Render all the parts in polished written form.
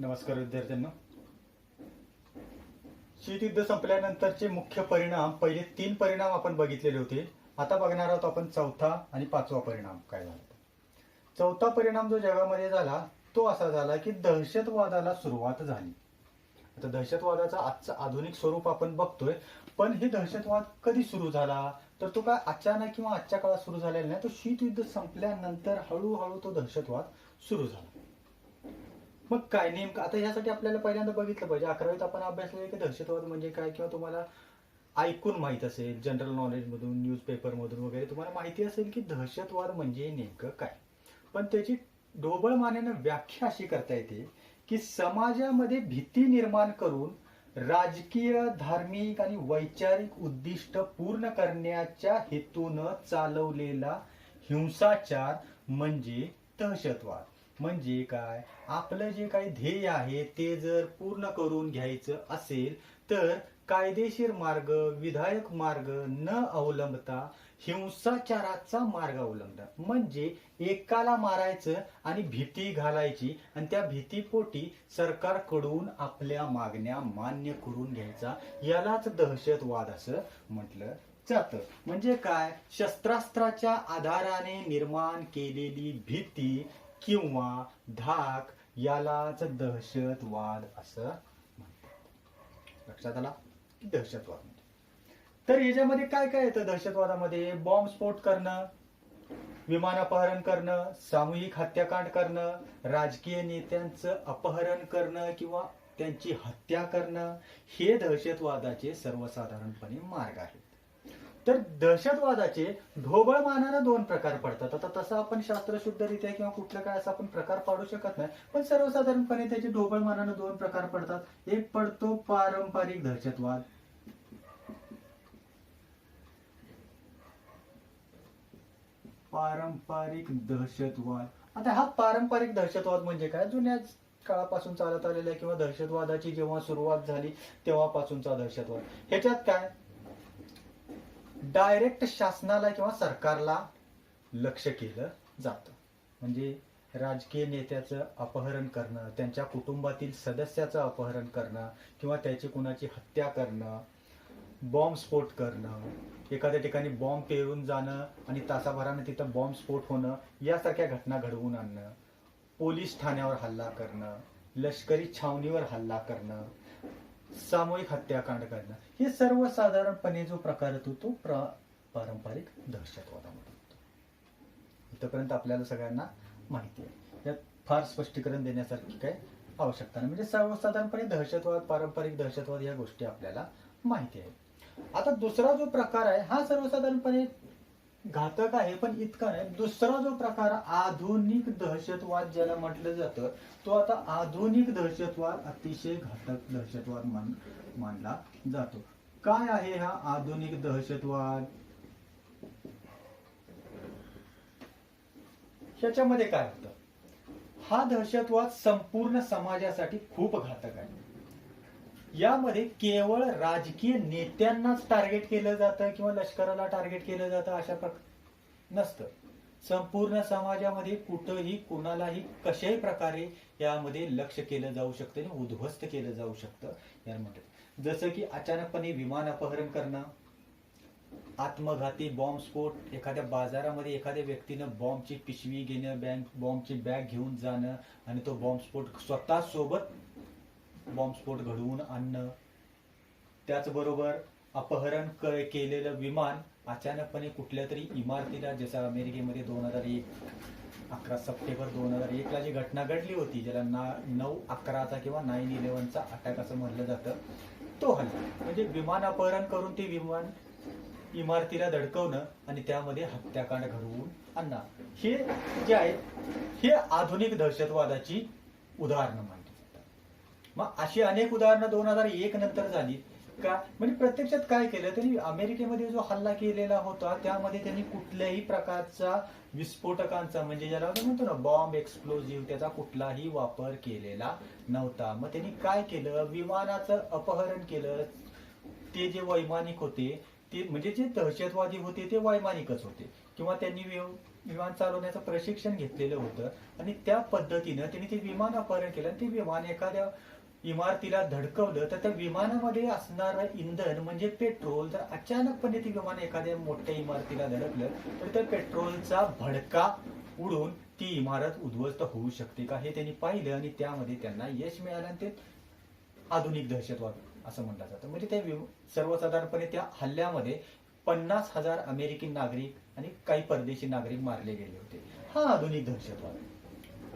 नमस्कार विद्यार्थ्यांना. शीतयुद्ध संपल्यानंतरचे मुख्य परिणाम, पहिले 3 परिणाम आपण बघितलेले होते. आता बघणार आहोत आपण चौथा आणि 5वा परिणाम काय झाला. चौथा परिणाम जो जगामध्ये झाला तो असा झाला की दहशतवादाला सुरुवात झाली. आता दहशतवादाचा आजचं आधुनिक स्वरूप आपण बघतोय, पण हे दहशतवाद कधी सुरू झाला तर तो काय अचानक किंवा आजच्या काळात सुरू झालेला नाही. तो शीतयुद्ध संपल्यानंतर हळूहळू तो दहशतवाद सुरू झाला. मग काय नेमकं आता यासाठी आपल्याला पहिल्यांदा बघितलं पाहिजे. 11वीत आपण अभ्यासलेलं की दहशतवाद म्हणजे काय, किंवा तुम्हाला ऐकून माहित असेल, जनरल नॉलेज मधून, न्यूजपेपर मधून वगैरे तुम्हाला माहिती असेल की दहशतवाद म्हणजे नेमकं काय. पण त्याची ढोबळ मानेनं व्याख्या अशी करता येते की समाजामध्ये भीती निर्माण करून राजकीय, धार्मिक आणि वैचारिक उद्दिष्ट पूर्ण करण्याच्या हेतूनं चालवलेला हिंसाचार म्हणजे दहशतवाद. म्हणजे काय, आपलं जे काही ध्येय आहे ते जर पूर्ण करून घ्यायचं असेल तर कायदेशीर मार्ग, विधायक मार्ग न अवलंबता हिंसाचाराचा मार्ग अवलंबला. म्हणजे एकाला मारायचं आणि भीती घालायची आणि त्या भीतीपोटी सरकारकडून आपल्या मागण्या मान्य करून घ्यायचा, यालाच दहशतवाद असं म्हटलं जातं. म्हणजे काय, शस्त्रास्त्राच्या आधाराने निर्माण केलेली भीती किंवा धाक यालाच दहशतवाद असं म्हणतात. लक्षात आला की दहशतवाद म्हणजे. तर याच्यामध्ये काय काय येतं दहशतवादामध्ये? बॉम्बस्फोट करणं, विमान अपहरण करणं, सामूहिक हत्याकांड करणं, राजकीय नेत्यांचं अपहरण करणं किंवा त्यांची हत्या करणं, हे दहशतवादाचे सर्वसाधारणपणे मार्ग आहेत. तर दहशतवादाचे ढोबळ मानानं 2 प्रकार पडतात. आता तसं आपण शास्त्रशुद्धरित्या किंवा कुठलं काय असं आपण प्रकार पाडू शकत नाही, पण सर्वसाधारणपणे त्याचे ढोबळ मानानं 2 प्रकार पडतात. एक पडतो पारंपरिक दहशतवाद. पारंपरिक दहशतवाद. आता हा पारंपरिक दहशतवाद म्हणजे काय, जुन्या काळापासून चालत आलेला किंवा दहशतवादाची जेव्हा सुरुवात झाली तेव्हापासूनचा दहशतवाद. ह्याच्यात काय, डायरेक्ट शासनाला किंवा सरकारला लक्ष केलं जातं. म्हणजे राजकीय नेत्याचं अपहरण करणं, त्यांच्या कुटुंबातील सदस्याचं अपहरण करणं किंवा त्याची कुणाची हत्या करणं, बॉम्बस्फोट करणं, एखाद्या ठिकाणी बॉम्ब पेरून जाणं आणि तासाभरानं तिथं बॉम्बस्फोट होणं, यासारख्या घटना घडवून आणणं, पोलीस ठाण्यावर हल्ला करणं, लष्करी छावणीवर हल्ला करणं, सामूहिक हत्याकांड करणं, हे सर्वसाधारणपणे जो प्रकार येतो तो पारंपरिक दहशतवादामध्ये येतो. इथपर्यंत आपल्याला सगळ्यांना माहिती आहे. यात फार स्पष्टीकरण देण्यासारखी काही आवश्यकता नाही. म्हणजे सर्वसाधारणपणे दहशतवाद, पारंपरिक दहशतवाद या गोष्टी आपल्याला माहिती आहे. आता दुसरा जो प्रकार आहे हा सर्वसाधारणपणे घातक आहे, पण इतका नाही. दुसरा जो प्रकार आधुनिक दहशतवाद ज्याला म्हटलं जातं, तो आता आधुनिक दहशतवाद अतिशय घातक दहशतवाद मानला जातो. काय आहे हा आधुनिक दहशतवाद? ह्याच्यामध्ये काय होतं, हा दहशतवाद संपूर्ण समाजासाठी खूप घातक आहे. यामध्ये केवळ राजकीय नेत्यांनाच टार्गेट केलं जातं किंवा लष्कराला टार्गेट केलं जातं अशा प्रकार नसतं. संपूर्ण समाजामध्ये कुठंही कुणालाही कशाही प्रकारे यामध्ये लक्ष केलं जाऊ शकतं आणि उद्ध्वस्त केलं जाऊ शकतं याला म्हणतात. जसं की अचानकपणे विमान अपहरण करणं, आत्मघाती बॉम्बस्फोट, एखाद्या बाजारामध्ये एखाद्या व्यक्तीनं बॉम्बची पिशवी घेणं, बॉम्बची बॅग घेऊन जाणं आणि तो बॉम्बस्फोट स्वतः सोबत बॉम्बस्फोट घडवून आणणं. त्याचबरोबर अपहरण केलेलं विमान अचानकपणे कुठल्या तरी इमारतीला, जसं अमेरिकेमध्ये 11 सप्टेंबर 2001 ला जी घटना घडली होती, ज्याला 9/11चा किंवा 9/11चा अटॅक असं म्हटलं जातं, तो हल्ला म्हणजे विमान अपहरण करून ते विमान इमारतीला धडकवणं आणि त्यामध्ये हत्याकांड घडवून आणणं, हे जे आहे हे आधुनिक दहशतवादाची उदाहरणं मानली जातात. मग अशी अनेक उदाहरणं 2001 नंतर झाली का. म्हणजे प्रत्यक्षात काय केलं, त्यांनी अमेरिकेमध्ये जो हल्ला केलेला होता त्यामध्ये त्यांनी कुठल्याही प्रकारचा विस्फोटकांचा, म्हणजे ज्याला आपण म्हणतो ना बॉम्ब एक्सप्लोजिव्ह, त्याचा कुठलाही वापर केलेला नव्हता. मग त्यांनी काय केलं, विमानाचं अपहरण केलं. ते जे वैमानिक होते ते, म्हणजे जे दहशतवादी होते ते वैमानिकच होते, किंवा त्यांनी विमान चालवण्याचं प्रशिक्षण घेतलेलं होतं आणि त्या पद्धतीनं त्यांनी ते विमान अपहरण केलं आणि ते विमान एखाद्या इमारतीला धडकवलं तर त्या विमानामध्ये असणारं इंधन म्हणजे पेट्रोल जर अचानकपणे ते विमान एखाद्या मोठ्या इमारतीला धडकलं तर त्या पेट्रोलचा भडका उडून ती इमारत उद्ध्वस्त होऊ शकते का हे त्यांनी पाहिलं आणि त्यामध्ये त्यांना यश मिळालं आणि ते आधुनिक दहशतवाद असं म्हटलं जातं. म्हणजे त्या सर्वसाधारणपणे त्या हल्ल्यामध्ये 50,000 अमेरिकी नागरिक आणि काही परदेशी नागरिक मारले गेले होते. हा आधुनिक दहशतवाद.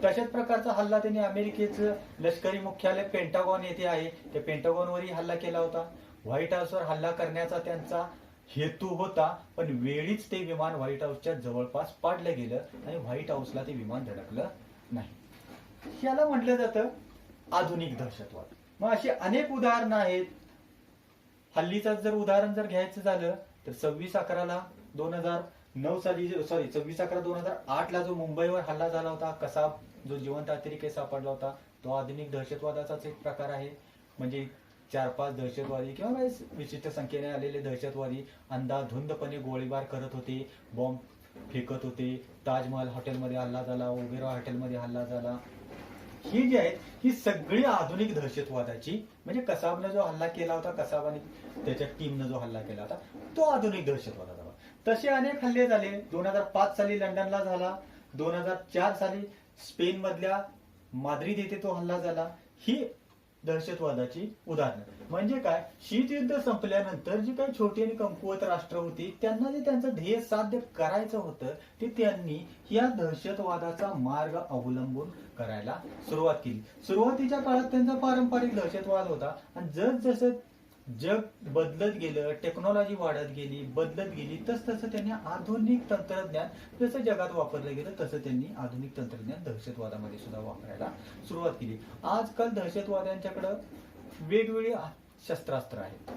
तशाच प्रकारचा हल्ला त्यांनी अमेरिकेचं लष्करी मुख्यालय पेंटागॉन येथे आहे त्या पेंटागॉनवरही हल्ला केला होता. व्हाईट हाऊसवर हल्ला करण्याचा त्यांचा हेतू होता पण वेळीच ते विमान व्हाईट हाऊसच्या जवळपास पाडलं गेलं आणि व्हाईट हाऊसला ते विमान धडकलं नाही. याला म्हटलं जातं आधुनिक दहशतवाद. मग अशी अनेक उदाहरणं आहेत. हल्लीचं जर उदाहरण जर घ्यायचं झालं तर 26/11/2009 साली 26/11/2008 ला जो मुंबईवर हल्ला झाला होता कसाब जो जिवंत अतिरेकी सापडला होता तो आधुनिक दहशतवादाचाच एक प्रकार आहे. म्हणजे 4-5 दहशतवादी किंवा विशिष्ट संख्येने आलेले दहशतवादी अंधाधुंदपणे गोळीबार करत होते, बॉम्ब फेकत होते. ताजमहल हॉटेलमध्ये हल्ला झाला, ओबेरॉय हॉटेलमध्ये हल्ला झाला. ही जी आहेत ही सगळी आधुनिक दहशतवादाची म्हणजे कसाबनं जो हल्ला केला होता कसाब आणि त्याच्या टीमनं जो हल्ला केला होता तो आधुनिक दहशतवादाचा. तसे अनेक हल्ले झाले. 2005 साली लंडनला झाला, 2004 साली स्पेन मधल्या माद्रिद येथे तो हल्ला झाला. ही दहशतवादाची उदाहरणं. म्हणजे काय, शीतयुद्ध संपल्यानंतर जी काही छोटी आणि कमकुवत राष्ट्र होती त्यांना जे त्यांचं ध्येय साध्य करायचं होतं ते त्यांनी या दहशतवादाचा मार्ग अवलंबून करायला सुरुवात केली. सुरुवातीच्या काळात त्यांचा पारंपरिक दहशतवाद होता आणि जसजसं जग बदलत गेलं, टेक्नॉलॉजी वाढत गेली, बदलत गेली, तसतसं त्यांनी आधुनिक तंत्रज्ञान जसं जगात वापरलं गेलं तसं त्यांनी आधुनिक तंत्रज्ञान दहशतवादामध्ये सुद्धा वापरायला सुरुवात केली. आजकाल दहशतवाद्यांच्याकडं वेगवेगळी शस्त्रास्त्र आहेत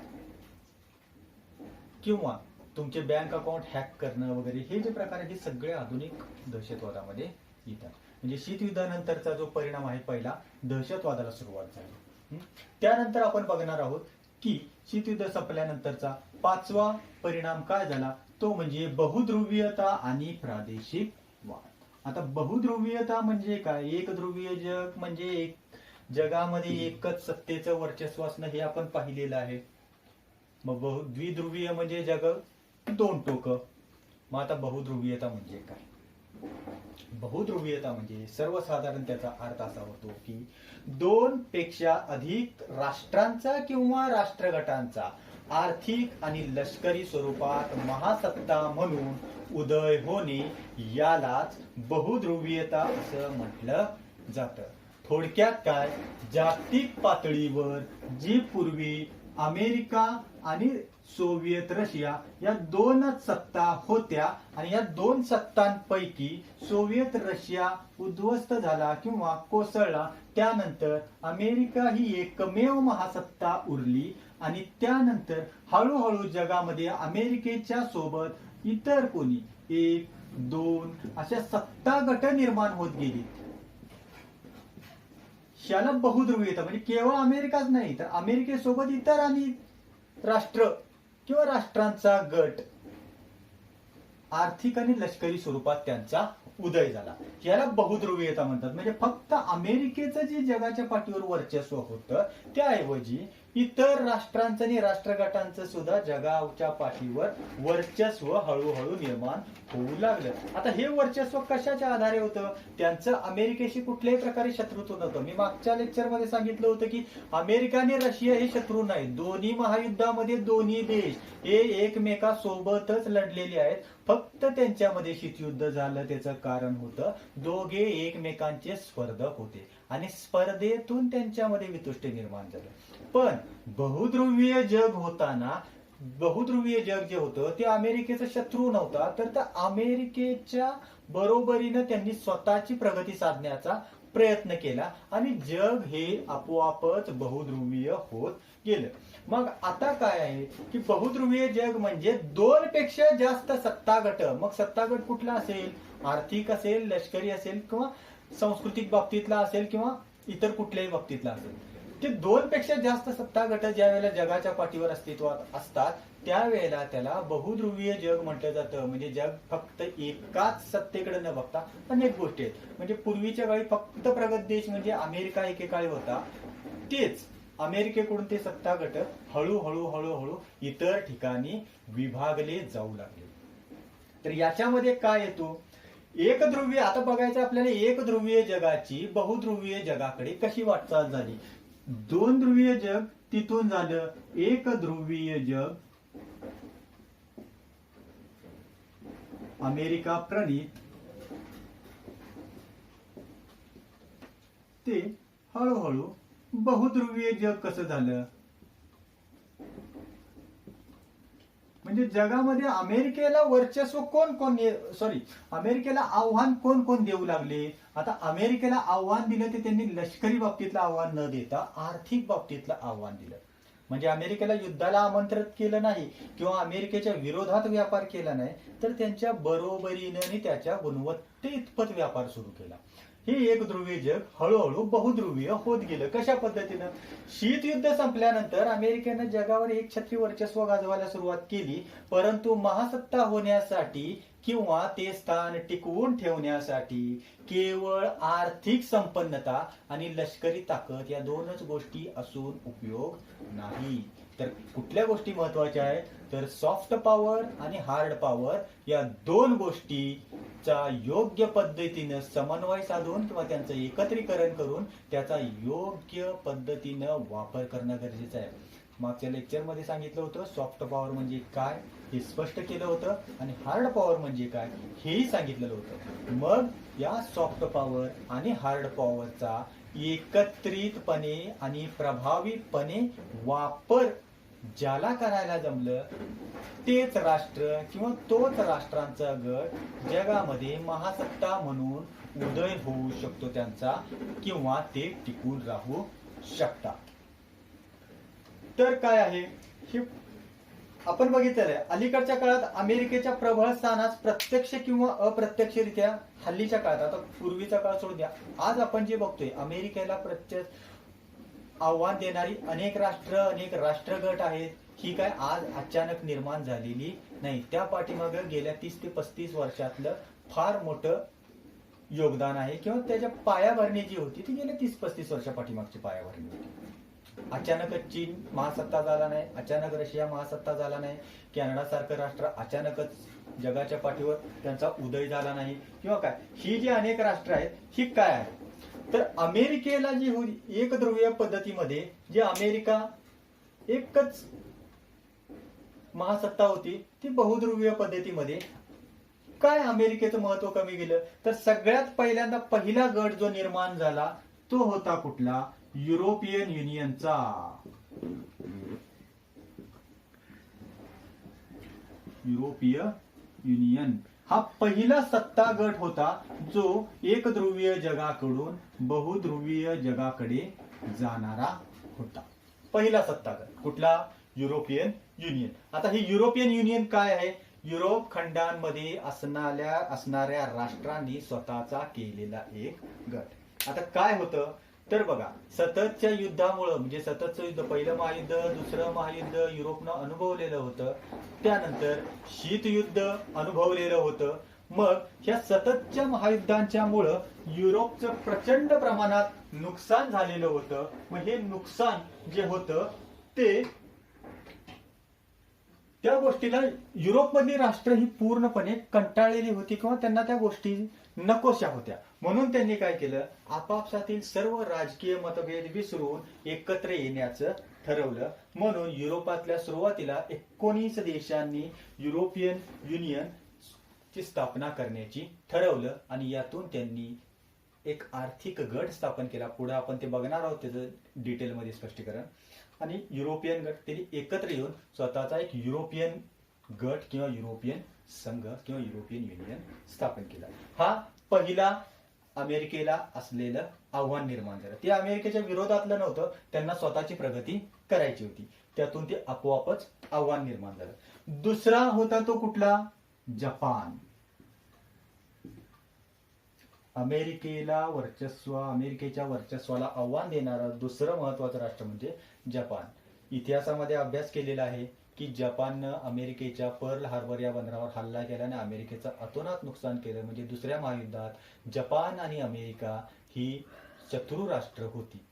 किंवा तुमचे बँक अकाउंट हॅक करणं वगैरे हे जे प्रकार आहेत हे सगळे आधुनिक दहशतवादामध्ये येतात. म्हणजे शीतयुद्धानंतरचा जो परिणाम आहे पहिला दहशतवादाला सुरुवात झाली. त्यानंतर आपण बघणार आहोत की शीतयुद्ध संपल्यानंतरचा 5वा परिणाम काय झाला तो म्हणजे बहुध्रुवीयता आणि प्रादेशिक वाद. आता बहुध्रुवीयता म्हणजे काय, एक ध्रुवीय जग म्हणजे एक जगामध्ये एकच सत्तेचं वर्चस्व असणं हे आपण पाहिलेलं आहे. मग द्विध्रुवीय म्हणजे जग 2 टोकं. मग आता बहुध्रुवीयता म्हणजे काय, बहुध्रुवीयता म्हणजे सर्वसाधारण त्याचा अर्थ असा होतो की 2 पेक्षा अधिक राष्ट्रांचा किंवा राष्ट्रगटांचा आर्थिक आणि लष्करी स्वरूपात महासत्ता म्हणून उदय होणे यालाच बहुध्रुवीयता असं म्हटलं जातं. थोडक्यात काय, जागतिक पातळीवर जी पूर्वी अमेरिका आणि सोव्हिएत रशिया या 2 सत्ता होत्या आणि या 2 सत्तांपैकी सोव्हिएत रशिया उद्ध्वस्त झाला किंवा कोसळला. त्यानंतर अमेरिका ही एकमेव महासत्ता उरली आणि त्यानंतर हळूहळू जगामध्ये अमेरिकेच्या सोबत इतर कोणी 1-2 अशा सत्ता गट निर्माण होत गेली. याला बहुध्रुवीयता म्हणजे केवळ अमेरिकाच नाही तर अमेरिकेसोबत इतर आणि राष्ट्र किंवा राष्ट्रांचा गट आर्थिक आणि लष्करी स्वरूपात त्यांचा उदय झाला. याला बहुध्रुवीयता म्हणतात. म्हणजे फक्त अमेरिकेचं जे जगाच्या पाठीवर वर्चस्व होतं त्याऐवजी इतर राष्ट्रांचं आणि राष्ट्रगटांचं सुद्धा जगाच्या पाठीवर वर्चस्व हळूहळू निर्माण होऊ लागलं. आता हे वर्चस्व कशाच्या आधारे होतं, त्यांचं अमेरिकेशी कुठल्याही प्रकारे शत्रुत्व नव्हतं. मी मागच्या लेक्चरमध्ये सांगितलं होतं की अमेरिका आणि रशिया हे शत्रू नाहीत. दोन्ही महायुद्धामध्ये दोन्ही देश हे एकमेकासोबतच लढलेले आहेत. फक्त त्यांच्यामध्ये शीतयुद्ध झालं त्याचं कारण होतं दोघे एकमेकांचे स्पर्धक होते आणि स्पर्धेतून त्यांच्यामध्ये वितुष्टी निर्माण झालं. पण बहुध्रुवीय जग होताना बहुध्रुवीय जग जे होतं ते अमेरिकेचा शत्रू नव्हता तर त्या अमेरिकेच्या बरोबरीनं त्यांनी स्वतःची प्रगती साधण्याचा प्रयत्न केला आणि जग हे आपोआपच बहुध्रुवीय होत गेलं. मग आता काय आहे की बहुध्रुवीय जग म्हणजे 2 पेक्षा जास्त सत्ता गट. मग सत्ता गट कुठला असेल, आर्थिक असेल, लष्करी असेल किंवा सांस्कृतिक बाबतीतला असेल किंवा इतर कुठल्याही बाबतीतला असेल. ते 2 पेक्षा जास्त सत्ता गट ज्या वेळेला जगाच्या पाठीवर अस्तित्वात असतात त्यावेळेला त्याला बहुध्रुवीय जग म्हटलं जातं. म्हणजे जग फक्त एकाच सत्तेकडे न बघता अनेक गोष्टी आहेत. म्हणजे पूर्वीच्या काळी फक्त प्रगत देश म्हणजे अमेरिका एकेकाळी होता. तेच अमेरिकेकडून ते सत्ता गट हळूहळू हळूहळू इतर ठिकाणी विभागले जाऊ लागले. तर याच्यामध्ये काय येतो, एक ध्रुवीय, आता बघायचं आपल्याला एक ध्रुवीय जगाची बहुध्रुवीय जगाकडे कशी वाटचाल झाली. 2 ध्रुवीय जग तिथून झालं एक ध्रुवीय जग, अमेरिका प्रणीत, ते हळूहळू बहुध्रुवीय जग कसं झालं. म्हणजे जगामध्ये अमेरिकेला वर्चस्व अमेरिकेला आव्हान कोण कोण देऊ लागले. आता अमेरिकेला आव्हान दिलं ते त्यांनी लष्करी बाबतीतलं आव्हान न देता आर्थिक बाबतीतलं आव्हान दिलं. म्हणजे अमेरिकेला युद्धाला आमंत्रित केलं नाही किंवा अमेरिकेच्या विरोधात व्यापार केला नाही, तर त्यांच्या बरोबरीने आणि त्याच्या गुणवत्ते इतपत व्यापार सुरू केला. हे एक ध्रुवीय जग हळूहळू बहुध्रुवीय होत गेलं. कशा पद्धतीनं, शीत युद्ध संपल्यानंतर अमेरिकेनं जगावर एक छत्री वर्चस्व गाजवायला सुरुवात केली, परंतु महासत्ता होण्यासाठी किंवा ते स्थान टिकवून ठेवण्यासाठी केवळ आर्थिक संपन्नता आणि लष्करी ताकद या 2च गोष्टी असून उपयोग नाही. तर कुठल्या गोष्टी महत्वाच्या आहेत, तर सॉफ्ट पॉवर आणि हार्ड पॉवर या 2 गोष्टीचा योग्य पद्धतीनं समन्वय साधून किंवा त्यांचं एकत्रीकरण करून त्याचा योग्य पद्धतीनं वापर करणं गरजेचं आहे. मागच्या लेक्चरमध्ये सांगितलं होतं सॉफ्ट पॉवर म्हणजे काय हे स्पष्ट केलं होतं आणि हार्ड पॉवर म्हणजे काय हेही सांगितलेलं होतं. मग या सॉफ्ट पॉवर आणि हार्ड पॉवरचा एकत्रितपणे आणि प्रभावीपणे वापर ज्याला करायला जमलं तेच राष्ट्र किंवा तोच राष्ट्रांचा गट जगामध्ये महासत्ता म्हणून उदय होऊ शकतो त्यांचा, किंवा ते टिकून राहू शकतात. तर काय आहे हे आपण बघितलेलं आहे. अलीकडच्या काळात अमेरिकेच्या प्रबळ स्थानास प्रत्यक्ष किंवा अप्रत्यक्षरित्या, हल्लीच्या काळात, आता पूर्वीचा काळ सोडून द्या, आज आपण जे बघतोय अमेरिकेला प्रत्यक्ष आव्हान देणारी अनेक राष्ट्रगट आहेत. ही काय आज अचानक निर्माण झालेली नाही. त्या पाठीमागे गेल्या 30 ते 35 वर्षातलं फार मोठं योगदान आहे, किंवा त्याच्या पायाभरणी जी होती ती गेल्या 30-35 वर्षा पाठीमागची पायाभरणी होती. अचानकच चीन महासत्ता झाला नाही, अचानक रशिया महासत्ता झाला नाही, कॅनडा सारखं राष्ट्र अचानकच जगाच्या पाठीवर त्यांचा उदय झाला नाही, किंवा काय, ही जी अनेक राष्ट्र आहेत ही काय आहे, तर अमेरिकेला जी एक ध्रुवीय पद्धतीमध्ये जे अमेरिका एकच महासत्ता होती ती बहुध्रुवीय पद्धतीमध्ये काय अमेरिकेचं महत्व कमी गेलं. तर सगळ्यात पहिल्यांदा पहिला गट जो निर्माण झाला तो होता कुठला, युरोपियन युनियनचा. युरोपीय युनियन हा पहिला सत्ता गट होता जो एक ध्रुवीय जगाकडून बहुध्रुवीय जगाकडे जाणारा होता. पहिला सत्ता गट कुठला, युरोपियन युनियन. आता हे युरोपियन युनियन काय आहे, युरोप खंडांमध्ये असणाऱ्या राष्ट्रांनी स्वतःचा केलेला एक गट. आता काय होतं तर बघा, सततच्या युद्धामुळे, म्हणजे सततचं युद्ध, पहिलं महायुद्ध, दुसरं महायुद्ध युरोपनं अनुभवलेलं होतं, त्यानंतर शीतयुद्ध अनुभवलेलं होतं. मग ह्या सततच्या महायुद्धांच्या मुळे युरोपचं प्रचंड प्रमाणात नुकसान झालेलं होतं. मग हे नुकसान जे होतं ते त्या गोष्टीला युरोपमधली राष्ट्र ही पूर्णपणे कंटाळलेली होती किंवा त्यांना त्या गोष्टी नकोशा होत्या. म्हणून त्यांनी काय केलं, आपापसातील सर्व राजकीय मतभेद विसरून एकत्र येण्याचं ठरवलं. म्हणून युरोपातल्या सुरुवातीला 19 देशांनी युरोपियन युनियन ची स्थापना करण्याची ठरवलं आणि यातून त्यांनी एक आर्थिक गट स्थापन केला. पुढे आपण ते बघणार आहोत त्याचं डिटेलमध्ये स्पष्टीकरण. आणि युरोपियन गट त्यांनी एकत्र येऊन स्वतःचा एक युरोपियन गट किंवा युरोपियन संघ किंवा युरोपियन युनियन स्थापन केला. हा पहिला अमेरिकेला असलेलं आव्हान निर्माण झालं. ते अमेरिकेच्या विरोधातलं नव्हतं, त्यांना स्वतःची प्रगती करायची होती, त्यातून ते आपोआपच आव्हान निर्माण झालं. दुसरा होता तो कुठला, जपान. अमेरिकेच्या वर्चस्वाला आव्हान देणारं दुसरं महत्वाचं राष्ट्र म्हणजे जपान. इतिहासामध्ये अभ्यास केलेला आहे की जपाननं अमेरिकेच्या पर्ल हार्बर या बंदरावर हल्ला केला आणि अमेरिकेचं अतोनात नुकसान केलं. म्हणजे दुसऱ्या महायुद्धात जपान आणि अमेरिका ही शत्रू राष्ट्र होती.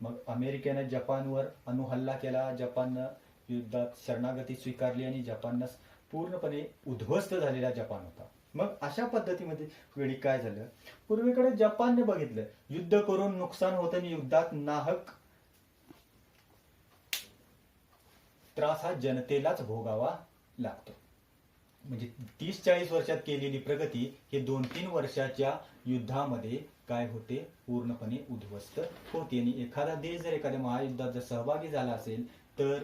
मग अमेरिकेनं जपानवर अणुहल्ला केला, जपाननं युद्धात शरणागती स्वीकारली आणि जपाननं पूर्णपणे उद्ध्वस्त झालेला जपान होता. मग अशा पद्धतीमध्ये वेळी काय झालं, पूर्वीकडे जपानने बघितलं युद्ध करून नुकसान होतं आणि युद्धात नाहक त्रास हा जनतेलाच भोगावा लागतो. म्हणजे 30-40 वर्षात केलेली प्रगती हे 2-3 वर्षाच्या युद्धामध्ये काय होते, पूर्णपणे उद्ध्वस्त होते. आणि एखादा देश जर एखाद्या महायुद्धात जर सहभागी झाला असेल तर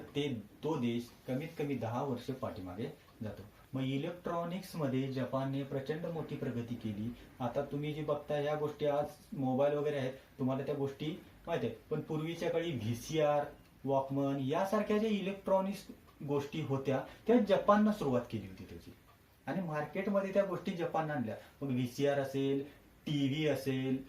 तो देश कमीत कमी 10 वर्ष पाठीमागे जातो. मग इलेक्ट्रॉनिक्स मध्ये जपानने प्रचंड मोठी प्रगती केली. आता तुम्ही जे बघता या गोष्टी आज मोबाईल वगैरे आहेत, तुम्हाला त्या गोष्टी माहिती आहेत, पण पूर्वीच्या काळी VCR, वॉकमन यासारख्या ज्या इलेक्ट्रॉनिक्स गोष्टी होत्या त्या जपाननं सुरुवात केली होती त्याची, आणि मार्केटमध्ये त्या गोष्टी जपाननं आणल्या. मग VCR असेल, TV असेल,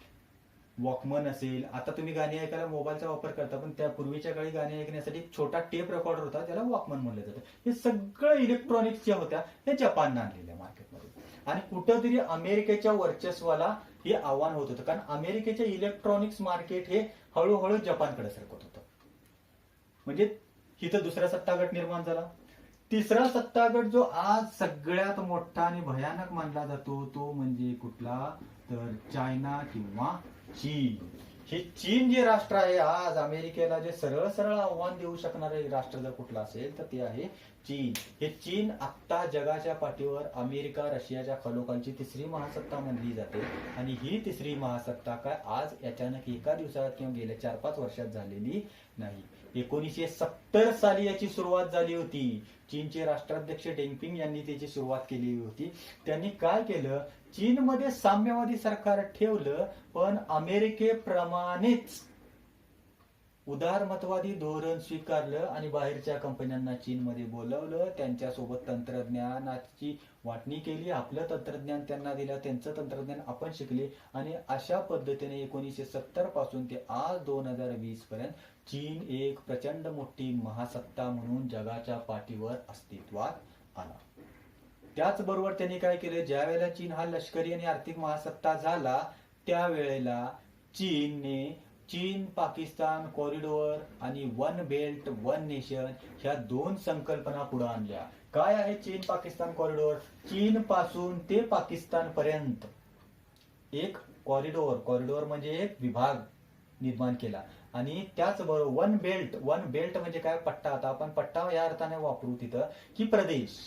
वॉकमन असेल. आता तुम्ही गाणी ऐकायला मोबाईलचा वापर करता, पण त्या पूर्वीच्या काळी गाणी ऐकण्यासाठी एक छोटा टेप रेकॉर्डर होता, त्याला वॉकमन म्हणलं जातं. हे सगळं इलेक्ट्रॉनिक्स ज्या होत्या हे जपाननं आणलेल्या मार्केटमध्ये. आणि कुठंतरी अमेरिकेच्या वर्चस्वाला हे आव्हान होत होतं, कारण अमेरिकेच्या इलेक्ट्रॉनिक्स मार्केट हे हळूहळू जपानकडे सरकत होतं. म्हणजे इथं दुसरा सत्तागट निर्माण झाला. तिसरा सत्तागट जो आज सगळ्यात मोठा आणि भयानक मानला जातो तो म्हणजे कुठला, तर चायना किंवा चीन. हे चीन जे राष्ट्र आहे, आज अमेरिकेला जे सरळ सरळ आव्हान देऊ शकणारे राष्ट्र जर कुठलं असेल तर ते आहे चीन. हे चीन आत्ता जगाच्या पाठीवर अमेरिका रशियाच्या खालोखालची तिसरी महासत्ता मानली जाते. आणि ही तिसरी महासत्ता काय आज अचानक एका दिवसात किंवा गेल्या 4-5 वर्षात झालेली नाही. 1970 साली याची सुरुवात झाली होती. चीनचे राष्ट्राध्यक्ष डेंगपिंग यांनी त्याची सुरुवात केली होती. त्यांनी काय केलं, चीनमध्ये साम्यवादी सरकार ठेवलं, पण अमेरिकेप्रमाणेच उदारमतवादी धोरण स्वीकारलं आणि बाहेरच्या कंपन्यांना चीनमध्ये बोलवलं, त्यांच्यासोबत तंत्रज्ञानाची वाटणी केली, आपलं तंत्रज्ञान त्यांना दिलं, त्यांचं तंत्रज्ञान आपण शिकले. आणि अशा पद्धतीने 1970 पासून ते आज 2020 पर्यंत चीन एक प्रचंड मोठी महासत्ता म्हणून जगाच्या पाठीवर अस्तित्वात आला. त्याचबरोबर त्यांनी काय केलं, ज्या वेळेला चीन हा लष्करी आणि आर्थिक महासत्ता झाला त्यावेळेला चीन पाकिस्तान कॉरिडॉर आणि वन बेल्ट वन नेशन ह्या 2 संकल्पना पुढे आणल्या. काय आहे चीन पाकिस्तान कॉरिडॉर? चीन पासून ते पाकिस्तान पर्यंत एक कॉरिडॉर म्हणजे एक विभाग निर्माण केला. आणि त्याचबरोबर वन बेल्ट म्हणजे काय, पट्टा. आता आपण पट्टा या अर्थाने वापरू तिथं की प्रदेश,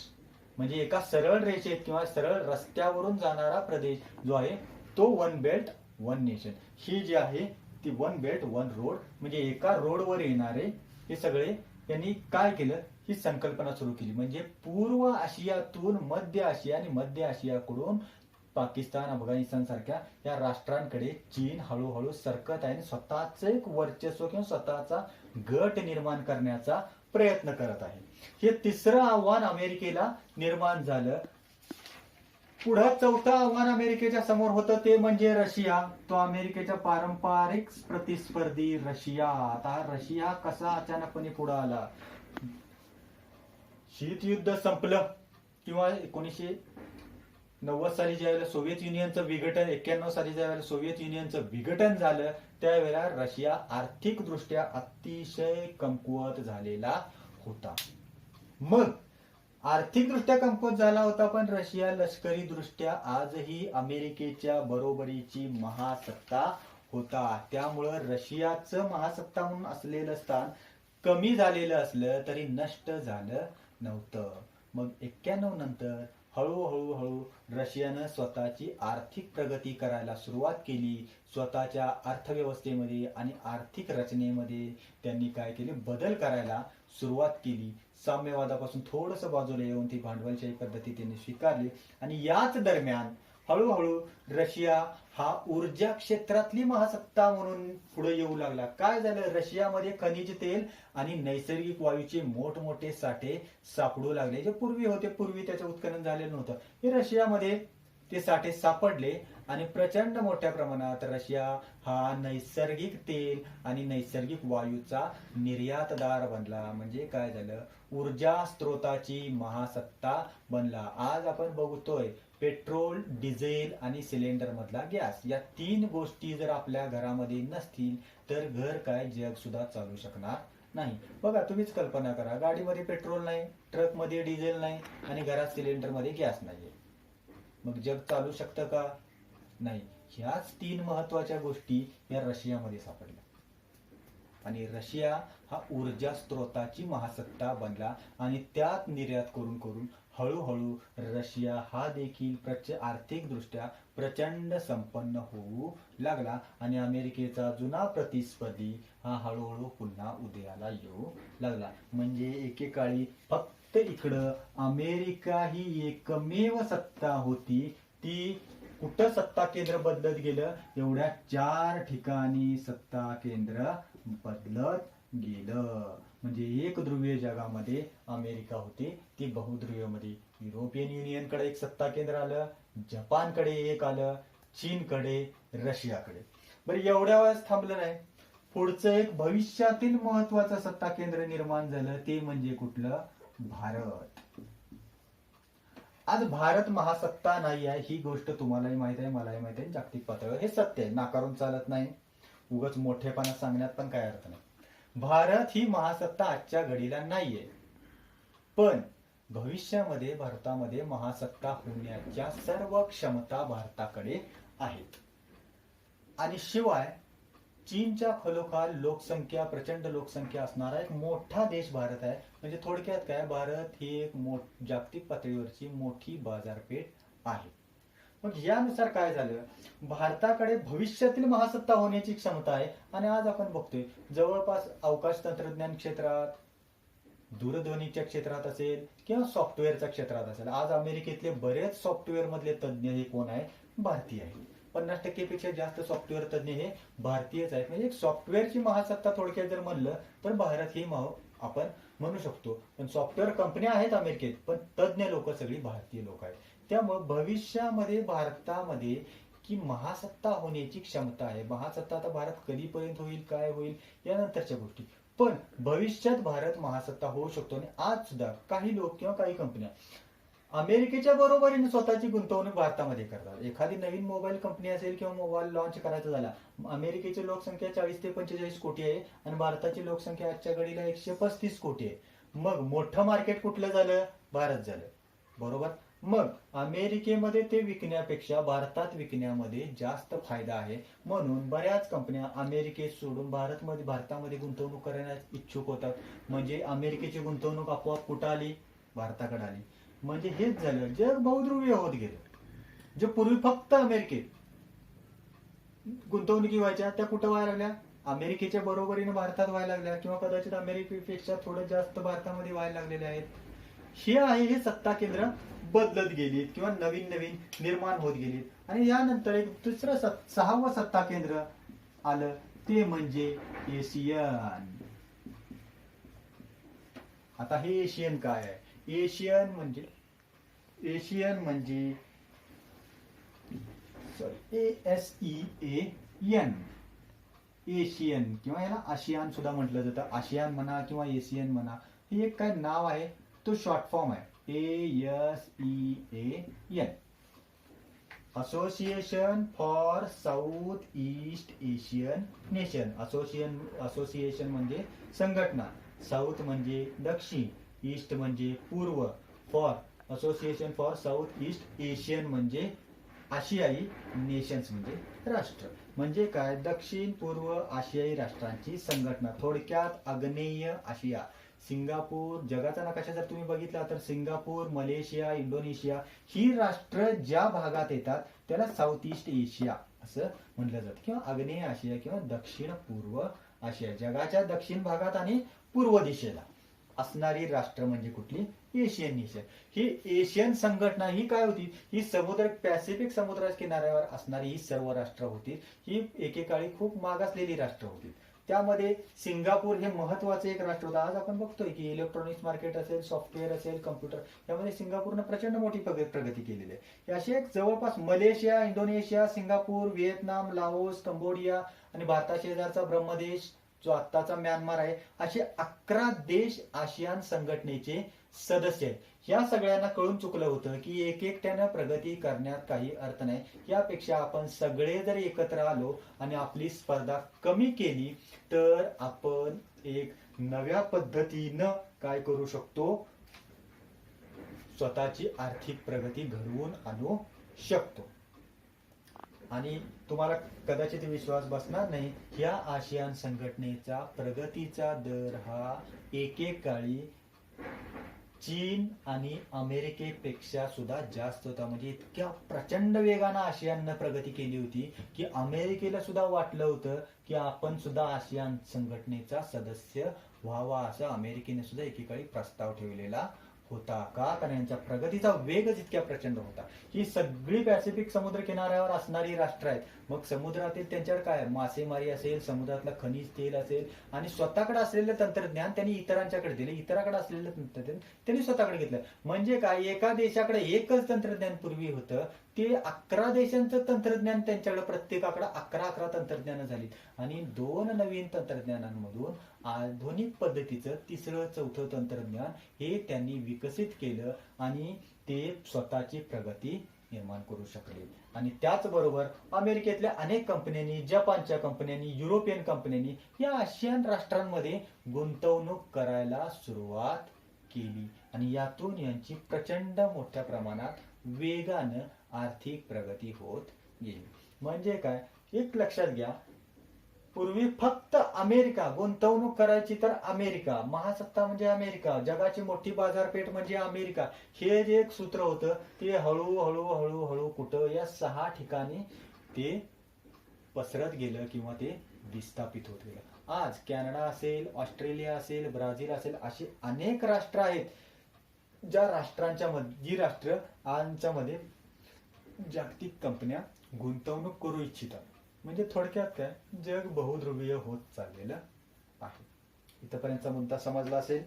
म्हणजे एका सरळ रेषेत किंवा सरळ रस्त्यावरून जाणारा प्रदेश जो आहे तो वन बेल्ट वन नेशन. ही जी आहे ती वन बेल्ट वन रोड, म्हणजे एका रोडवर येणारे हे सगळे. यांनी काय केलं, ही संकल्पना सुरू केली. म्हणजे पूर्व आशियातून मध्य आशिया आणि मध्य आशियाकडून पाकिस्तान अफगाणिस्तान सारख्या या राष्ट्रांकडे चीन हळूहळू सरकत आहे आणि स्वतःच एक वर्चस्व किंवा स्वतःचा गट निर्माण करण्याचा प्रयत्न करत आहे. हे तिसरं आव्हान अमेरिकेला निर्माण झालं. पुढं चौथं आव्हान अमेरिकेच्या समोर होतं ते म्हणजे रशिया. तो अमेरिकेचा पारंपरिक प्रतिस्पर्धी रशिया. आता रशिया कसा अचानकपणे पुढे आला, शीतयुद्ध संपलं किंवा 1990 साली ज्यावेळेला सोव्हिएत युनियनचं विघटन, 91 साली ज्यावेळेला सोव्हिएत युनियनचं विघटन झालं त्यावेळेला रशिया आर्थिक दृष्ट्या अतिशय कमकुवत झालेला होता. मग आर्थिकदृष्ट्या कमकुवत झाला होता, पण रशिया लष्करी दृष्ट्या आजही अमेरिकेच्या बरोबरीची महासत्ता होता. त्यामुळं रशियाचं महासत्ता म्हणून असलेलं स्थान कमी झालेलं असलं तरी नष्ट झालं नव्हतं. मग 91 नंतर हळूहळू रशियानं स्वतःची आर्थिक प्रगती करायला सुरुवात केली. स्वतःच्या अर्थव्यवस्थेमध्ये आणि आर्थिक रचनेमध्ये त्यांनी काय केले, बदल करायला सुरुवात केली. साम्यवादापासून थोडस बाजूला येऊन ती भांडवलशाही पद्धती त्यांनी स्वीकारली. आणि याच दरम्यान हळूहळू रशिया हा ऊर्जा क्षेत्रातली महासत्ता म्हणून पुढे येऊ लागला. काय झालं, रशियामध्ये खनिज तेल आणि नैसर्गिक वायूचे मोठमोठे साठे सापडू लागले. जे पूर्वी होते, पूर्वी त्याचं उत्खनन झालेलं नव्हतं, हे रशियामध्ये ते साठे सापडले. आणि प्रचंड मोठ्या प्रमाणात रशिया हा नैसर्गिक तेल आणि नैसर्गिक वायूचा निर्यातदार बनला. म्हणजे काय झालं, ऊर्जा स्त्रोताची महासत्ता बनला. आज आपण बघतोय पेट्रोल, डिझेल आणि सिलेंडर मधला गॅस, या तीन गोष्टी जर आपल्या घरामध्ये नसतील तर घर काय, जग सुद्धा चालू शकणार नाही. बघा, तुम्हीच कल्पना करा, गाडीमध्ये पेट्रोल नाही, ट्रकमध्ये डिझेल नाही आणि घरात सिलेंडर मध्ये गॅस नाहीये, मग जग चालू शकतं का? नाही. ह्याच तीन महत्वाच्या गोष्टी या रशियामध्ये सापडल्या आणि रशिया हा ऊर्जा स्त्रोताची महासत्ता बनला आणि त्यात निर्यात करून करून हळूहळू रशिया हा देखील आर्थिकदृष्ट्या प्रचंड संपन्न होऊ लागला आणि अमेरिकेचा जुना प्रतिस्पर्धी हा हळूहळू पुन्हा उदयाला येऊ लागला. म्हणजे एकेकाळी फक्त इकडं अमेरिका ही एकमेव सत्ता होती, ती कुठं सत्ता केंद्र बदलत गेलं, एवढ्या 4 ठिकाणी सत्ता केंद्र बदलत गेलं. म्हणजे एक ध्रुवीय जगामध्ये अमेरिका होती, ती बहुध्रुवीयमध्ये युरोपियन युनियनकडे एक सत्ता केंद्र आलं, जपानकडे एक आलं, चीनकडे, रशियाकडे. बरं, एवढ्या वेळेस थांबलं नाही. पुढचं एक भविष्यातील महत्वाचं सत्ता केंद्र निर्माण झालं, ते म्हणजे कुठलं? भारत. आज भारत महासत्ता नाही आहे, ही गोष्ट तुम्हालाही माहित आहे, मलाही माहित आहे, जागतिक पातळीवर हे सत्य आहे, नाकारून चालत नाही. उगाच मोठेपणा सांगण्यात पण काय अर्थ नाही. भारत ही महासत्ता आजच्या घडीला नाहीये, पण भविष्यामध्ये भारतामध्ये महासत्ता होण्याच्या सर्व क्षमता भारताकडे आहेत. आणि शिवाय चीनच्या खालोखाल लोकसंख्या, प्रचंड लोकसंख्या असणारा एक मोठा देश भारत आहे. म्हणजे थोडक्यात काय, भारत ही एक जागतिक पातळीवरची मोठी बाजारपेठ आहे. मग यानुसार काय झालं, भारताकडे भविष्यातील महासत्ता होण्याची क्षमता आहे. आणि आज आपण बघतोय जवळपास अवकाश तंत्रज्ञान क्षेत्रात, दूरध्वनीच्या क्षेत्रात असेल किंवा सॉफ्टवेअरच्या क्षेत्रात असेल, आज अमेरिकेतले बरेच सॉफ्टवेअर मधले तज्ज्ञ हे कोण आहे? भारतीय आहे. 50% पेक्षा जास्त सॉफ्टवेअर तज्ज्ञ हे भारतीयच आहेत. म्हणजे एक सॉफ्टवेअरची महासत्ता थोडक्यात जर म्हणलं तर भारत ही आपण म्हणू शकतो. पण सॉफ्टवेअर कंपन्या आहेत अमेरिकेत, पण तज्ज्ञ लोक सगळी भारतीय लोक आहेत. त्यामुळे भविष्यामध्ये भारतामध्ये की महासत्ता होण्याची क्षमता आहे. महासत्ता आता भारत कधीपर्यंत होईल, काय होईल, यानंतरच्या गोष्टी, पण भविष्यात भारत महासत्ता होऊ शकतो. आणि आज सुद्धा काही लोक किंवा काही कंपन्या अमेरिकेच्या बरोबरीने स्वतःची गुंतवणूक भारतामध्ये करतात. एखादी नवीन मोबाईल कंपनी असेल किंवा मोबाईल लॉन्च करायचा झाला, अमेरिकेची लोकसंख्या 40 ते 45 कोटी आहे आणि भारताची लोकसंख्या आजच्या घडीला 135 कोटी आहे. मग मोठं मार्केट कुठलं झालं? भारत झालं, बरोबर. मग अमेरिकेमध्ये ते विकण्यापेक्षा भारतात विकण्यामध्ये जास्त फायदा आहे. म्हणून बऱ्याच कंपन्या अमेरिकेत सोडून भारतामध्ये गुंतवणूक करण्यास इच्छुक होतात. म्हणजे अमेरिकेची गुंतवणूक आपोआप कुठं आली? भारताकडे आली. म्हणजे हेच झालं, जग बहुध्रुवीय होत गेलं. जे पूर्वी फक्त अमेरिकेत गुंतवणुकी व्हायच्या, त्या कुठं व्हायला लागल्या? अमेरिकेच्या बरोबरीने भारतात व्हायला लागल्या किंवा कदाचित अमेरिकेपेक्षा थोडं जास्त भारतामध्ये व्हायला लागलेले आहेत. हे आहे, हे सत्ता केंद्र बदलत गेलीत किंवा नवीन नवीन निर्माण होत गेलीत. आणि यानंतर एक दुसरं 6वं सत्ता केंद्र आलं, ते म्हणजे एशियन. आता हे एशियन काय आहे? एशियन म्हणजे ASEAN, एशियन किंवा याला आशियान सुद्धा म्हटलं जातं. आशियान म्हणा किंवा एशियन म्हणा, हे एक काय नाव आहे, तो शॉर्ट फॉर्म आहे. ASEAN, association for south east Asian nation. Association म्हणजे संघटना, साऊथ म्हणजे दक्षिण, ईस्ट म्हणजे पूर्व, association for south east Asian म्हणजे आशियाई, नेशन्स म्हणजे राष्ट्र. म्हणजे काय? दक्षिण पूर्व आशियाई राष्ट्रांची संघटना. थोडक्यात आग्नेय आशिया, सिंगापूर, जगाचा नकाशा जर तुम्ही बघितला तर सिंगापूर, मलेशिया, इंडोनेशिया ही राष्ट्र ज्या भागात येतात त्याला साऊथ ईस्ट एशिया असं म्हटलं जातं, किंवा आग्नेय आशिया किंवा दक्षिण पूर्व आशिया. जगाच्या दक्षिण भागात आणि पूर्व दिशेला असणारी राष्ट्र म्हणजे कुठली? Asian nation. ही एशियन संघटना ही काय होती? ही पॅसिफिक समुद्राच्या किनाऱ्यावर असणारी ही सर्व राष्ट्र होती. ही एकेकाळी खूप मागासलेली राष्ट्र होती. त्यामध्ये सिंगापूर हे महत्वाचं एक राष्ट्र होतं. आज आपण बघतोय की इलेक्ट्रॉनिक्स मार्केट असेल, सॉफ्टवेअर असेल, कम्प्युटर, यामध्ये सिंगापूरनं प्रचंड मोठी प्रगती केलेली आहे. अशी एक जवळपास Malaysia, Indonesia, Singapore, Vietnam, Laos, Cambodia आणि भारता शेजारचा ब्रह्मदेश जो आत्ताचा म्यानमार आहे, असे 11 देश आसियान संघटनेचे सदस्य आहेत. या सगळ्यांना कळून चुकलं होतं की एकट्यानं प्रगती करण्यात काही अर्थ नाही. यापेक्षा आपण सगळे जर एकत्र आलो आणि आपली स्पर्धा कमी केली तर आपण एक नव्या पद्धतीनं काय करू शकतो, स्वतःची आर्थिक प्रगती घडवून आणू शकतो. आणि तुम्हाला कदाचित विश्वास बसणार नाही, या आसियान संघटनेचा प्रगतीचा दर हा एकेकाळी चीन आणि अमेरिकेपेक्षा सुद्धा जास्त होता. म्हणजे इतक्या प्रचंड वेगानं आसियाननं प्रगती केली होती की अमेरिकेला सुद्धा वाटलं होतं की आपण सुद्धा आसियान संघटनेचा सदस्य व्हावा, असं अमेरिकेने सुद्धा एकेकाळी प्रस्ताव ठेवलेला होता. का? कारण यांच्या प्रगतीचा वेगच इतक्या प्रचंड होता. ही सगळी पॅसिफिक समुद्र किनाऱ्यावर असणारी राष्ट्र आहेत. मग समुद्रातील त्यांच्यावर काय मासेमारी असेल, समुद्रातलं खनिज तेल असेल आणि स्वतःकडे असलेलं तंत्रज्ञान त्यांनी इतरांच्याकडे दिले, इतरांकडे असलेलं तंत्रज्ञान त्यांनी स्वतःकडे घेतलं. म्हणजे काय, एका देशाकडे एकच तंत्रज्ञान पूर्वी होतं, ते 11 देशांचं तंत्रज्ञान त्यांच्याकडे, प्रत्येकाकडे 11 तंत्रज्ञान झाली आणि 2 नवीन तंत्रज्ञानांमधून आधुनिक पद्धतीचं 3रं 4थं तंत्रज्ञान हे त्यांनी विकसित केलं आणि ते स्वतःची प्रगती निर्माण करू शकले. आणि त्याचबरोबर अमेरिकेतल्या अनेक कंपन्यांनी, जपानच्या कंपन्यांनी, युरोपियन कंपन्यांनी या आसियान राष्ट्रांमध्ये गुंतवणूक करायला सुरुवात केली आणि यातून यांची प्रचंड मोठ्या प्रमाणात वेगानं आर्थिक प्रगती होत गेली. म्हणजे काय, एक लक्षात घ्या, पूर्वी फक्त अमेरिका गुंतवणूक करायची तर अमेरिका, महासत्ता म्हणजे अमेरिका, जगाची मोठी बाजारपेठ म्हणजे अमेरिका, हे जे एक सूत्र होतं ते हळूहळू हळूहळू कुठं या 6 ठिकाणी ते पसरत गेलं किंवा ते विस्थापित होत गेलं. आज कॅनडा असेल, ऑस्ट्रेलिया असेल, ब्राझील असेल, अशी अनेक राष्ट्र आहेत ज्या राष्ट्रांच्या जी राष्ट्र आजच्यामध्ये जागतिक कंपन्या गुंतवणूक करू इच्छितात. म्हणजे थोडक्यात काय, जग बहुध्रुवीय होत चाललेलं आहे. इथपर्यंतचा मुद्दा समजला असेल.